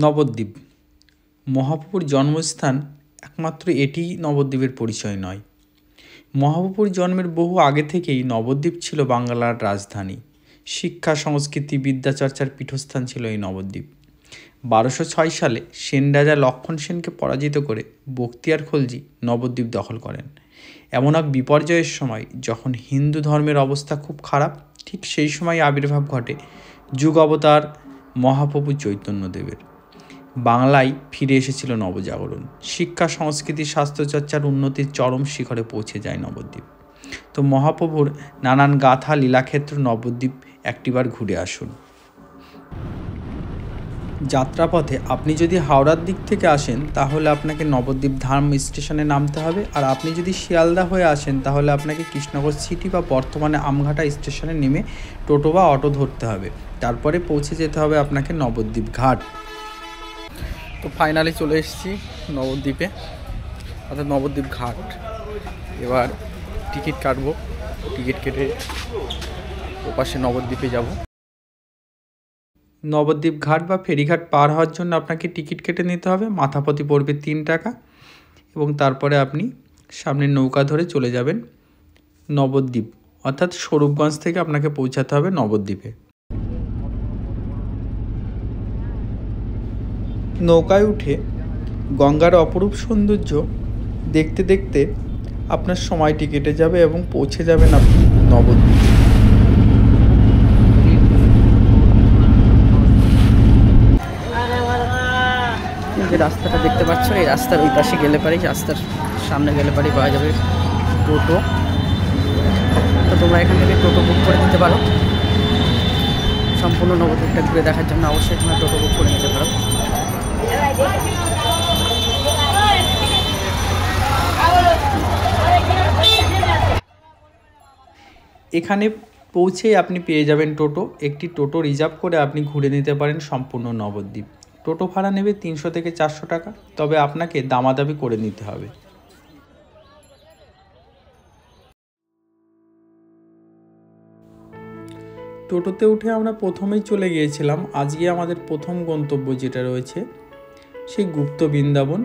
নবদ্বীপ মহাপ্রভুর জন্মস্থান। একমাত্র এটিই নবদ্বীপের পরিচয় নয়। মহাপ্রভুর জন্মের বহু আগে থেকেই নবদ্বীপ ছিল বাংলার রাজধানী। শিক্ষা, সংস্কৃতি, বিদ্যাচর্চার পীঠস্থান ছিল এই নবদ্বীপ। 1206 সালে সেন রাজা লক্ষণ সেনকে পরাজিত করে বখতিয়ার খলজি নবদ্বীপ দখল করেন। এমন এক বিপর্যয়ের সময় যখন হিন্দু ধর্মের অবস্থা খুব খারাপ, ঠিক সেই সময় আবির্ভাব ঘটে যুগ অবতার মহাপ্রভু চৈতন্যদেবের। বাংলায় ফিরে এসেছিল নবজাগরণ। শিক্ষা, সংস্কৃতি, স্বাস্থ্যচর্চার উন্নতির চরম শিখরে পৌঁছে যায় নবদ্বীপ। তো মহাপ্রভুর নানান গাথা, লীলাক্ষেত্র নবদ্বীপ একটিবার ঘুরে আসুন। যাত্রাপথে আপনি যদি হাওড়ার দিক থেকে আসেন তাহলে আপনাকে নবদ্বীপ ধাম স্টেশনে নামতে হবে, আর আপনি যদি শিয়ালদা হয়ে আসেন তাহলে আপনাকে কৃষ্ণনগর সিটি বা বর্তমানে আমঘাটা স্টেশনে নেমে টোটো বা অটো ধরতে হবে। তারপরে পৌঁছে যেতে হবে আপনাকে নবদ্বীপ ঘাট। তো ফাইনালি চলে এসেছি নবদ্বীপে, অর্থাৎ নবদ্বীপ ঘাট। এবার টিকিট কাটবো, টিকিট কেটে ওপাশে নবদ্বীপে যাব। নবদ্বীপ ঘাট বা ফেরিঘাট পার হওয়ার জন্য আপনাকে টিকিট কেটে নিতে হবে। মাথাপ্রতি পড়বে 3 টাকা, এবং তারপরে আপনি সামনে নৌকা ধরে চলে যাবেন নবদ্বীপ, অর্থাৎ স্বরূপগঞ্জ থেকে আপনাকে পৌঁছাতে হবে নবদ্বীপে। নৌকায় উঠে গঙ্গার অপরূপ সৌন্দর্য দেখতে দেখতে আপনার সময়টি কেটে যাবে এবং পৌঁছে যাবেন আপনি নবদ্বীপ। যে রাস্তাটা দেখতে পাচ্ছ, এই রাস্তার ওই পাশে গেলে পারেই, রাস্তার সামনে গেলে পারেই পাওয়া যাবে টোটো। তো তোমরা এখান থেকে টোটো বুক করে নিতে পারো। সম্পূর্ণ নবদ্বীপটা ঘুরে দেখার জন্য অবশ্যই তোমরা টোটো বুক করে নিতে পারো। এখানে পৌঁছেই আপনি পেয়ে যাবেন টোটো। একটি টোটো রিজার্ভ করে আপনি ঘুরে নিতে পারেন সম্পূর্ণ নবদ্বীপ। টোটো ভাড়া নেবে 300 থেকে 400 টাকা, তবে আপনাকে দামাদামি করে নিতে হবে। টোটোতে উঠে আমরা প্রথমেই চলে গিয়েছিলাম আজকে আমাদের প্রথম গন্তব্য যেটা রয়েছে সেই গুপ্ত বৃন্দাবন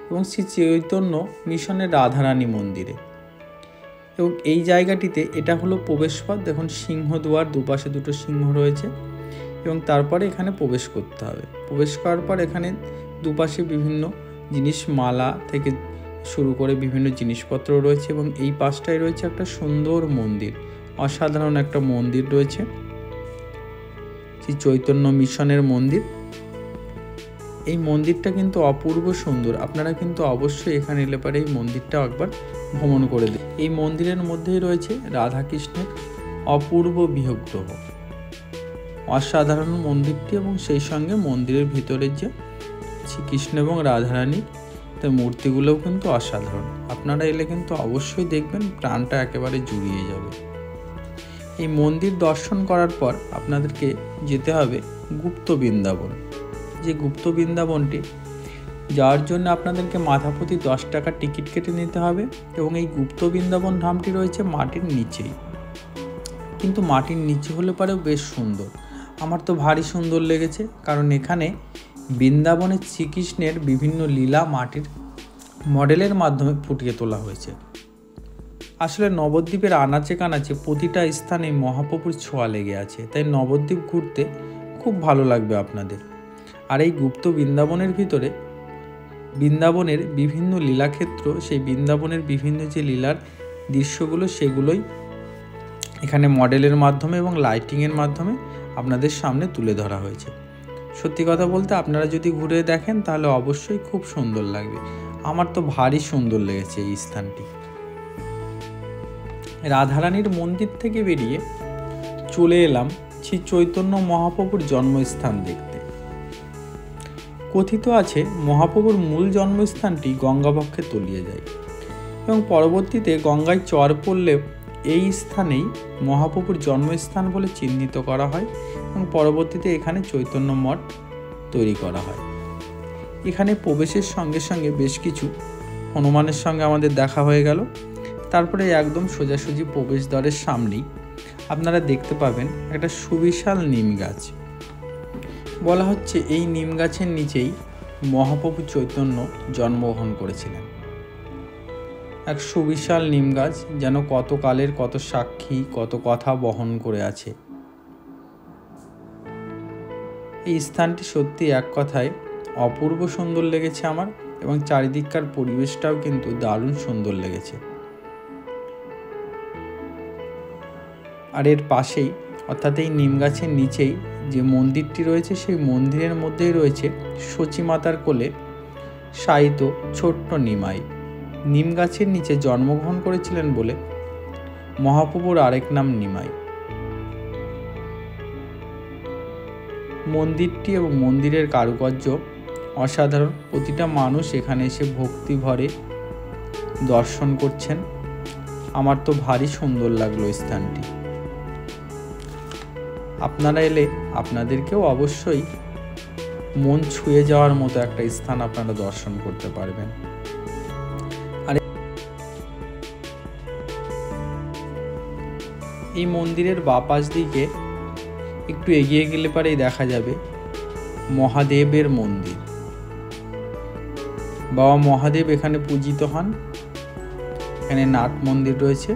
এবং শ্রী চৈতন্য মিশনের রাধারানী মন্দিরে। এবং এই জায়গাটিতে এটা হলো প্রবেশপথ। দেখুন সিংহদুয়ার, দুপাশে দুটো সিংহ রয়েছে, এবং তারপরে এখানে প্রবেশ করতে হবে। প্রবেশ করার পর এখানে দুপাশে বিভিন্ন জিনিস, মালা থেকে শুরু করে বিভিন্ন জিনিসপত্র রয়েছে, এবং এই পাশটায় রয়েছে একটা সুন্দর মন্দির, অসাধারণ একটা মন্দির রয়েছে, শ্রী চৈতন্য মিশনের মন্দির। এই মন্দিরটা কিন্তু অপূর্ব সুন্দর। আপনারা কিন্তু অবশ্যই এখানে এলে পারে এই মন্দিরটা একবার ভ্রমণ করে দিন। এই মন্দিরের মধ্যেই রয়েছে রাধাকৃষ্ণের অপূর্ব বিগ্রহ। অসাধারণ মন্দিরটি, এবং সেই সঙ্গে মন্দিরের ভিতরের যে শ্রীকৃষ্ণ এবং রাধারানীর তার মূর্তিগুলোও কিন্তু অসাধারণ। আপনারা এলে কিন্তু অবশ্যই দেখবেন, প্রাণটা একেবারে জুড়িয়ে যাবে। এই মন্দির দর্শন করার পর আপনাদেরকে যেতে হবে গুপ্ত বৃন্দাবন। যে গুপ্ত বৃন্দাবনটি যাওয়ার জন্য আপনাদেরকে মাথাপ্রতি 10 টাকা টিকিট কেটে নিতে হবে, এবং এই গুপ্ত বৃন্দাবন ধামটি রয়েছে মাটির নিচেই। কিন্তু মাটির নিচে হলে পরেও বেশ সুন্দর। আমার তো ভারী সুন্দর লেগেছে, কারণ এখানে বৃন্দাবনের শ্রীকৃষ্ণের বিভিন্ন লীলা মাটির মডেলের মাধ্যমে ফুটিয়ে তোলা হয়েছে। আসলে নবদ্বীপের আনাচে কানাচে প্রতিটা স্থানে মহাপ্রভুর ছোঁয়া লেগে আছে, তাই নবদ্বীপ ঘুরতে খুব ভালো লাগবে আপনাদের। আর এই গুপ্ত বৃন্দাবনের ভিতরে বৃন্দাবনের বিভিন্ন লীলাক্ষেত্র, সেই বৃন্দাবনের বিভিন্ন যে লীলার দৃশ্যগুলো, সেগুলোই এখানে মডেলের মাধ্যমে এবং লাইটিংয়ের মাধ্যমে আপনাদের সামনে তুলে ধরা হয়েছে। সত্যি কথা বলতে আপনারা যদি ঘুরে দেখেন তাহলে অবশ্যই খুব সুন্দর লাগবে। আমার তো ভারী সুন্দর লেগেছে এই স্থানটি। রাধারানীর মন্দির থেকে বেরিয়ে চলে এলাম শ্রী চৈতন্য মহাপ্রভুর জন্মস্থান দেখতে। কথিত আছে মহাপ্রভুর মূল জন্মস্থানটি গঙ্গাবক্ষে তলিয়ে যায়, এবং পরবর্তীতে গঙ্গায় চর পড়লে এই স্থানেই মহাপ্রভুর জন্মস্থান বলে চিহ্নিত করা হয়, এবং পরবর্তীতে এখানে চৈতন্য মঠ তৈরি করা হয়। এখানে প্রবেশের সঙ্গে সঙ্গে বেশ কিছু হনুমানের সঙ্গে আমাদের দেখা হয়ে গেল। তারপরে একদম সোজাসুজি প্রবেশদ্বারের সামনেই আপনারা দেখতে পাবেন একটা সুবিশাল নিম গাছ। বলা হচ্ছে এই নিম গাছের নিচেই মহাপ্রভু চৈতন্য জন্মগ্রহণ করেছিলেন। এক সুবিশাল নিম গাছ যেন কত কালের কত সাক্ষী, কত কথা বহন করে আছে। এই স্থানটি সত্যি এক কথায় অপূর্ব সুন্দর লেগেছে আমার, এবং চারিদিককার পরিবেশটাও কিন্তু দারুণ সুন্দর লেগেছে। আর এর পাশেই অর্থাৎ এই নিম গাছের নিচেই যে মন্দিরটি রয়েছে, সেই মন্দিরের মধ্যেই রয়েছে সচিমাতার কোলে শায়িত ছোট্ট নিমাই। নিম গাছের নিচে জন্মগ্রহণ করেছিলেন বলে মহাপ্রভুর আরেক নাম নিমাই। মন্দিরটি এবং মন্দিরের কারুকার্য অসাধারণ। প্রতিটা মানুষ এখানে এসে ভক্তি ভরে দর্শন করছেন। আমার তো ভারী সুন্দর লাগলো স্থানটি। আপনারা এলে আপনাদেরকেও অবশ্যই মন ছুঁয়ে যাওয়ার মতো একটা স্থান আপনারা দর্শন করতে পারবেন। আর এই মন্দিরের বাঁ পাশ দিকে একটু এগিয়ে গেলে পরেই দেখা যাবে মহাদেবের মন্দির। বাবা মহাদেব এখানে পূজিত হন। এখানে নাট মন্দির রয়েছে।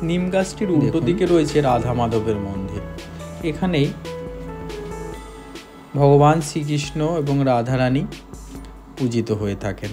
নিম গাছটির উল্টো দিকে রয়েছে রাধা মাধবের মন্দির। এখানেই ভগবান শ্রীকৃষ্ণ এবং রাধারানী পূজিত হয়ে থাকেন।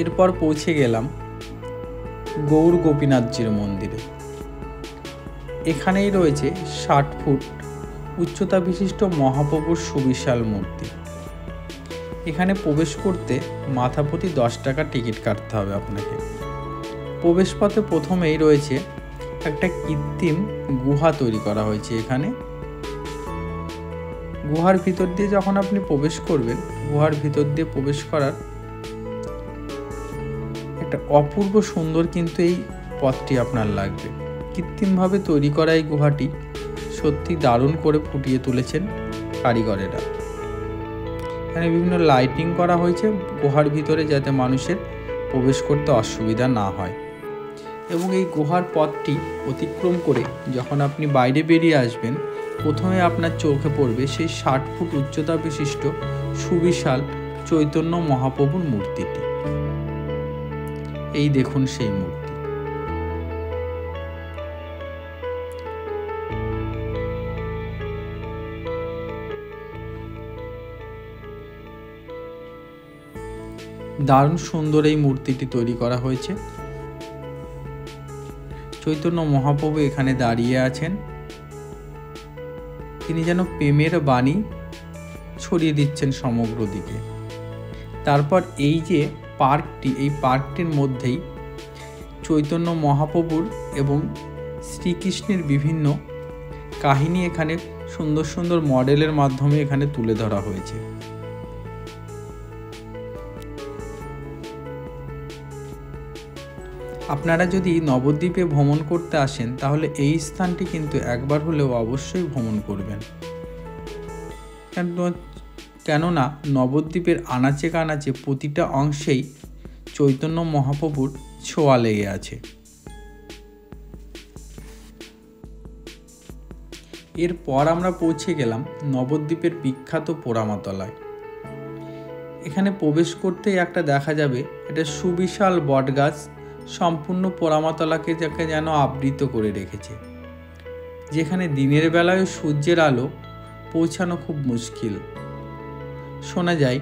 এরপর পৌঁছে গেলাম গৌর গোপীনাথজির মন্দিরে। এখানেই রয়েছে 60 ফুট উচ্চতা বিশিষ্ট মহাপ্রভুর সুবিশাল মূর্তি। এখানে প্রবেশ করতে মাথা প্রতি 10 টাকা টিকিট কাটতে হবে আপনাকে। প্রবেশপথে প্রথমেই রয়েছে একটা কৃত্রিম গুহা তৈরি করা হয়েছে। এখানে গুহার ভিতর দিয়ে যখন আপনি প্রবেশ করবেন, গুহার ভিতর দিয়ে প্রবেশ করার একটা অপূর্ব সুন্দর কিন্তু এই পথটি আপনার লাগবে। কৃত্রিমভাবে তৈরি করা এই গুহাটি সত্যি দারুণ করে ফুটিয়ে তুলেছেন কারিগরেরা। এখানে বিভিন্ন লাইটিং করা হয়েছে গুহার ভিতরে, যাতে মানুষের প্রবেশ করতে অসুবিধা না হয়। এবং এই গুহার পথটি অতিক্রম করে যখন আপনি বাইরে বেরিয়ে আসবেন, প্রথমে আপনার চোখে পড়বে সেই 60 ফুট উচ্চতা বিশিষ্ট সুবিশাল চৈতন্য মহাপ্রভুর মূর্তিটি। এই দেখুন সেই মূর্তি। দারুণ সুন্দর এই মূর্তিটি তৈরি করা হয়েছে। চৈতন্য মহাপ্রভু এখানে দাঁড়িয়ে আছেন। তিনি যেন প্রেমের বাণী ছড়িয়ে দিচ্ছেন সমগ্র দিকে। তারপর এই যে পার্কটি, এই পার্কটির মধ্যেই চৈতন্য মহাপ্রভুর এবং শ্রীকৃষ্ণের বিভিন্ন কাহিনী এখানে সুন্দর সুন্দর মডেলের মাধ্যমে এখানে তুলে ধরা হয়েছে। আপনারা যদি নবদ্বীপে ভ্রমণ করতে আসেন, তাহলে এই স্থানটি কিন্তু একবার হলেও অবশ্যই ভ্রমণ করবেন। কেননা নবদ্বীপের আনাচে কানাচে প্রতিটা অংশেই চৈতন্য মহাপ্রভুর ছোঁয়া লেগে আছে। এরপর আমরা পৌঁছে গেলাম নবদ্বীপের বিখ্যাত পোড়ামাতলায়। এখানে প্রবেশ করতেই একটা দেখা যাবে এটা সুবিশাল বটগাছ সম্পূর্ণ পোড়ামাতলাকে যাকে যেন আবৃত করে রেখেছে, যেখানে দিনের বেলায় সূর্যের আলো পৌঁছানো খুব মুশকিল। শোনা যায়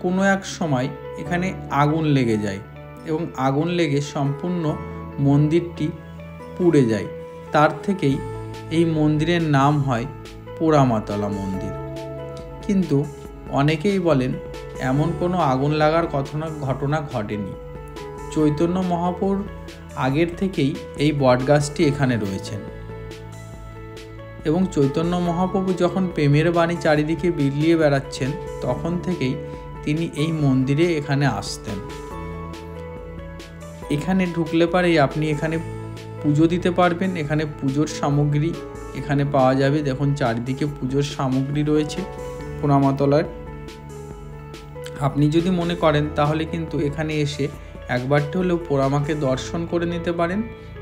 কোনো এক সময় এখানে আগুন লেগে যায় এবং আগুন লেগে সম্পূর্ণ মন্দিরটি পুড়ে যায়। তার থেকেই এই মন্দিরের নাম হয় পোড়ামাতলা মন্দির। কিন্তু অনেকেই বলেন এমন কোনো আগুন লাগার ঘটনা ঘটেনি। চৈতন্য মহাপ্রভুর আগের থেকেই এই বটগাছটি এখানে রয়েছেন এবং চৈতন্য মহাপ্রভু যখন প্রেমের বাণী চারিদিকে বিলিয়ে বেড়াচ্ছেন তখন থেকেই তিনি এই মন্দিরে এখানে আসতেন। এখানে ঢুকলে পারেই আপনি এখানে পুজো দিতে পারবেন। এখানে পুজোর সামগ্রী এখানে পাওয়া যাবে। দেখুন চারিদিকে পুজোর সামগ্রী রয়েছে পোড়ামাতলার। আপনি যদি মনে করেন তাহলে কিন্তু এখানে এসে একবারটি হলেও পোড়ামাকে দর্শন করে নিতে পারেন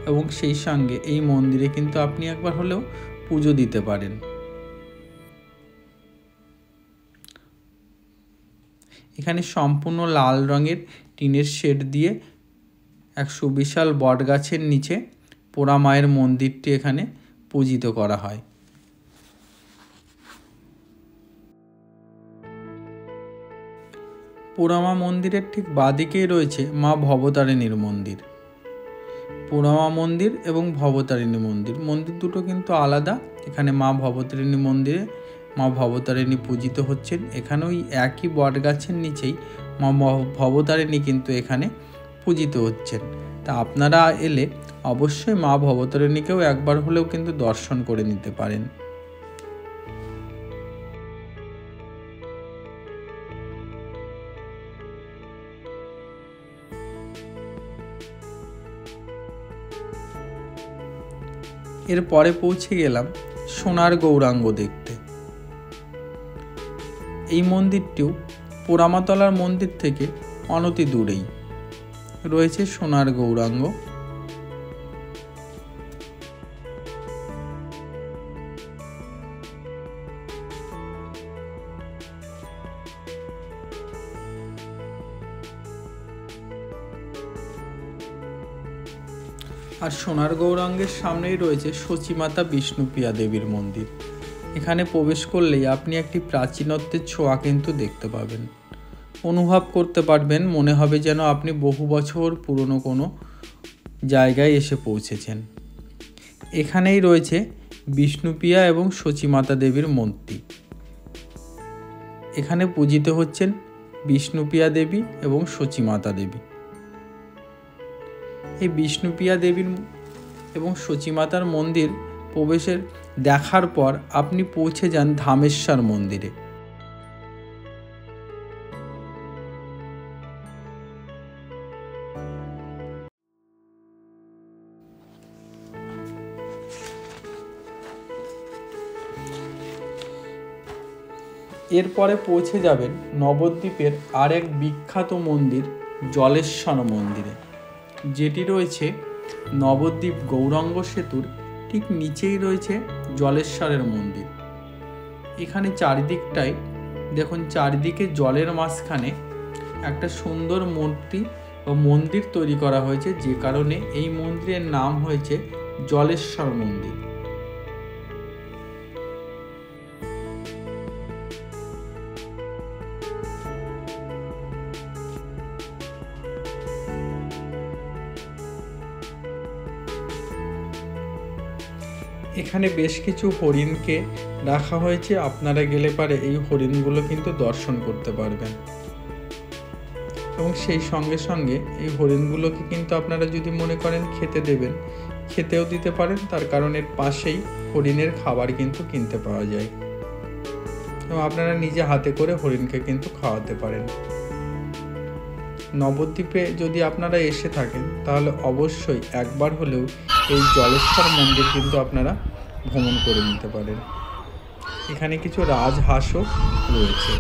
এবং সেই সঙ্গে এই মন্দিরে কিন্তু আপনি একবার হলেও পুজো দিতে পারেন। এখানে সম্পূর্ণ লাল রঙের টিনের শেড দিয়ে এক সুবিশাল বটগাছের নিচে পোড়া মায়ের মন্দিরটি এখানে পূজিত করা হয়। পোড়ামা মন্দিরের ঠিক বাদিকেই রয়েছে মা ভবতারিণীর মন্দির। পোড়ামা মন্দির এবং ভবতারিণী মন্দির, মন্দির দুটো কিন্তু আলাদা। এখানে মা ভবতারিণী মন্দিরে মা ভবতারিণী পূজিত হচ্ছেন। এখানে ওই একই বটগাছের নিচেই মা ভবতারিণী কিন্তু এখানে পূজিত হচ্ছেন। তা আপনারা এলে অবশ্যই মা ভবতারিণীকেও একবার হলেও কিন্তু দর্শন করে নিতে পারেন। এরপরে পৌঁছে গেলাম সোনার গৌরাঙ্গ দেখতে। এই মন্দিরটিও পোড়ামাতলার মন্দির থেকে অনতি দূরেই রয়েছে সোনার গৌরাঙ্গ। আর সোনার গৌরাঙ্গের সামনেই রয়েছে সচিমাতা বিষ্ণুপ্রিয়া দেবীর মন্দির। এখানে প্রবেশ করলেই আপনি একটি প্রাচীনত্বের ছোঁয়া কিন্তু দেখতে পাবেন, অনুভব করতে পারবেন। মনে হবে যেন আপনি বহু বছর পুরনো কোনো জায়গায় এসে পৌঁছেছেন। এখানেই রয়েছে বিষ্ণুপ্রিয়া এবং সচিমাতা দেবীর মূর্তি। এখানে পূজিত হচ্ছেন বিষ্ণুপ্রিয়া দেবী এবং সচিমাতা দেবী। এই বিষ্ণুপ্রিয়া দেবীর এবং সচিমাতার মন্দির প্রবেশের দেখার পর আপনি পৌঁছে যান ধামেশ্বর মন্দিরে। এরপরে পৌঁছে যাবেন নবদ্বীপের আরেক বিখ্যাত মন্দির জলেশ্বর মন্দিরে, যেটি রয়েছে নবদ্বীপ গৌরাঙ্গ সেতুর ঠিক নিচেই রয়েছে জলেশ্বরের মন্দির। এখানে চারিদিকটাই দেখুন, চারিদিকে জলের মাঝখানে একটা সুন্দর মূর্তি বা মন্দির তৈরি করা হয়েছে, যে কারণে এই মন্দিরের নাম হয়েছে জলেশ্বর মন্দির। এখানে বেশ কিছু হরিণকে রাখা হয়েছে। আপনারা গেলে পারে এই হরিণগুলো কিন্তু দর্শন করতে পারবেন এবং সেই সঙ্গে সঙ্গে এই হরিণগুলোকে কিন্তু আপনারা যদি মনে করেন খেতে দেবেন, খেতেও দিতে পারেন। তার কারণ এর পাশেই হরিণের খাবার কিন্তু কিনতে পাওয়া যায় এবং আপনারা নিজে হাতে করে হরিণকে কিন্তু খাওয়াতে পারেন। নবদ্বীপে যদি আপনারা এসে থাকেন তাহলে অবশ্যই একবার হলেও এই জলেশ্বর মন্দির কিন্তু আপনারা ভ্রমণ করে নিতে পারেন। এখানে কিছু রাজহাঁসও রয়েছে।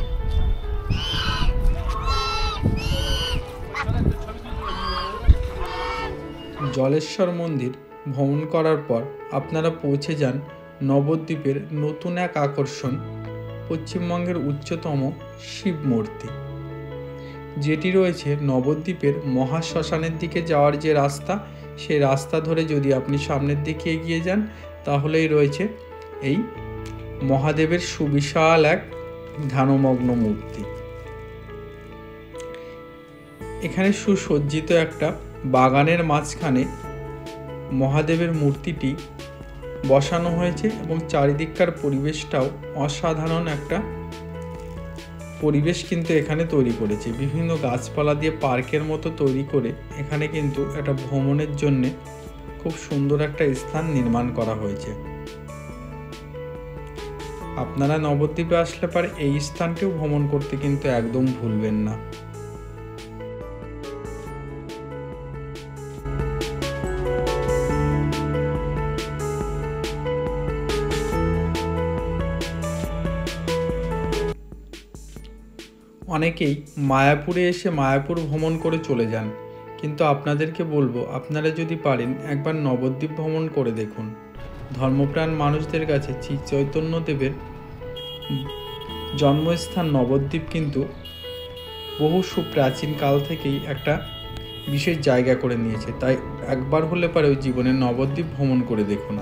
জলেশ্বর মন্দির ভ্রমণ করার পর আপনারা পৌঁছে যান নবদ্বীপের নতুন এক আকর্ষণ, পশ্চিমবঙ্গের উচ্চতম শিব মূর্তি, যেটি রয়েছে নবদ্বীপের মহাশ্মশানের দিকে যাওয়ার যে রাস্তা, সেই রাস্তা ধরে যদি আপনি সামনের দিকে এগিয়ে যান তাহলেই রয়েছে এই মহাদেবের সুবিশাল এক ধ্যানমগ্ন মূর্তি। এখানে সুসজ্জিত একটা বাগানের মাঝখানে মহাদেবের মূর্তিটি বসানো হয়েছে এবং চারিদিককার পরিবেশটাও অসাধারণ একটা পরিবেশ কিন্তু এখানে তৈরি করেছে, বিভিন্ন গাছপালা দিয়ে পার্কের মতো তৈরি করে এখানে কিন্তু একটা ভ্রমণের জন্যে খুব সুন্দর একটা স্থান নির্মাণ করা হয়েছে। আপনারা নবদ্বীপে আসলে পারে এই স্থানটিও ভ্রমণ করতে কিন্তু একদম ভুলবেন না। অনেকেই মায়াপুরে এসে মায়াপুর ভ্রমণ করে চলে যান, কিন্তু আপনাদেরকে বলবো আপনারা যদি পারেন একবার নবদ্বীপ ভ্রমণ করে দেখুন। ধর্মপ্রাণ মানুষদের কাছে শ্রী চৈতন্যদেবের জন্মস্থান নবদ্বীপ কিন্তু বহু সুপ্রাচীন কাল থেকেই একটা বিশেষ জায়গা করে নিয়েছে, তাই একবার হলে পারে ওই জীবনে নবদ্বীপ ভ্রমণ করে দেখুন।